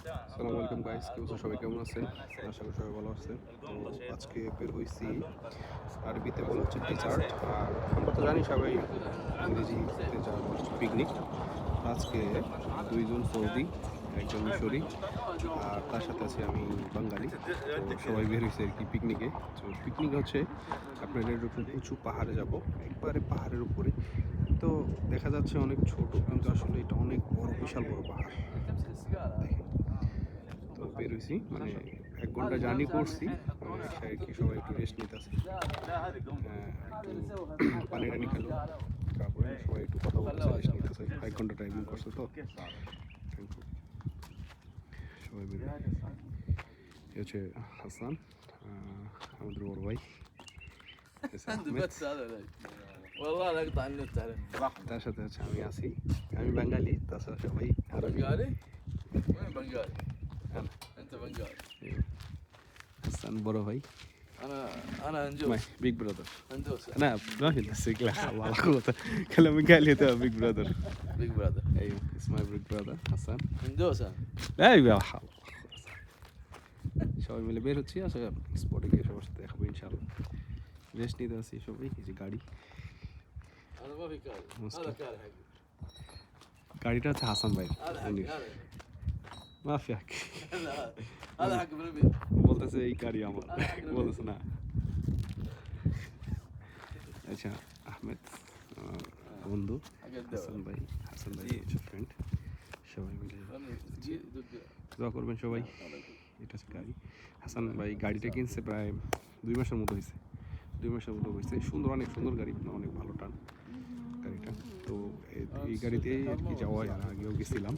আসসালামু আলাইকুম গাইস, কি অবস্থা? সবাই কেমন আছেন? আশা করি সবাই ভালো আছেন। তো আজকে বের হয়েছি, আরবিতে বলা হচ্ছে টিচার্ট, আর আমরা তো জানি সবাই ইংরেজিতে যা বলা হচ্ছে পিকনিক। আজকে দুইজন সৌদি, একজন মিশরি, আর তার সাথে আছি আমি বাঙালি। তো সবাই বের হয়েছে আর কি পিকনিকে। তো পিকনিক হচ্ছে আপনার এরকম উঁচু পাহাড়ে যাব, একবারে পাহাড়ের উপরে। তো দেখা যাচ্ছে অনেক ছোট, কিন্তু আসলে এটা অনেক বড়, বিশাল বড় পাহাড়। দেখেন, তো বের হয়েছি, মানে 1 ঘন্টা জার্নি করছি। এসে আর কি সবাই একটু রেস্ট নিতেছে, একটু পানি টানি খেলো, তারপরে সবাই একটু কথা বলতেছে, রেস্ট নিতেছে। 1 ঘন্টা ড্রাইভিং করছে তো। সবাই বের এ হচ্ছে হাসান, আমাদের বড় ভাই। আহমেদ, والله لا اقطع النت عليه. তার সাথে হচ্ছে আমি আছি, আমি বাঙালি, তাছাড়া সবাই আরবি। بنغالي؟ وين بنغالي؟ أنا. انت بنغالي. হাসান বড় ভাই, انا মাই هندوس. Big brother. هندوس. انا ما في نفسك، لا حول ولا قوة. كلام قال لي ده بيج براذر. بيج براذر. ايوه اسمه بيج براذر حسن. هندوس انا. ايوه يا حول. সবাই মিলে বের হচ্ছি, আসলে স্পটে গিয়ে সবার সাথে দেখাবো ইনশাআল্লাহ। রেস্ট নিতে আসি সবাই। এই যে গাড়ি, هذا ما في كاري. مستر. هذا كاري حقي. গাড়িটা হচ্ছে হাসান ভাই। هذا حقي هذا. ما في حق. لا، هذا حق ابن ابي. বলতেছে এই গাড়ি আমার, বলতেছে না। আচ্ছা আহমেদ বন্ধু, حق হাসান الدولة. ভাই, হাসান ভাই হচ্ছে ফ্রেন্ড। সবাই মিলে دق. দোয়া করবেন সবাই। এটা হচ্ছে গাড়ি। হাসান ভাই গাড়িটা কিনছে প্রায় 2 মাসের মতো হয়েছে। 2 মাসের মতো হয়েছে। সুন্দর, অনেক সুন্দর গাড়ি, অনেক ভালো টান গাড়িটা। তো এই গাড়িতেই আর কি যাওয়া হয়, আর আগেও গেছিলাম।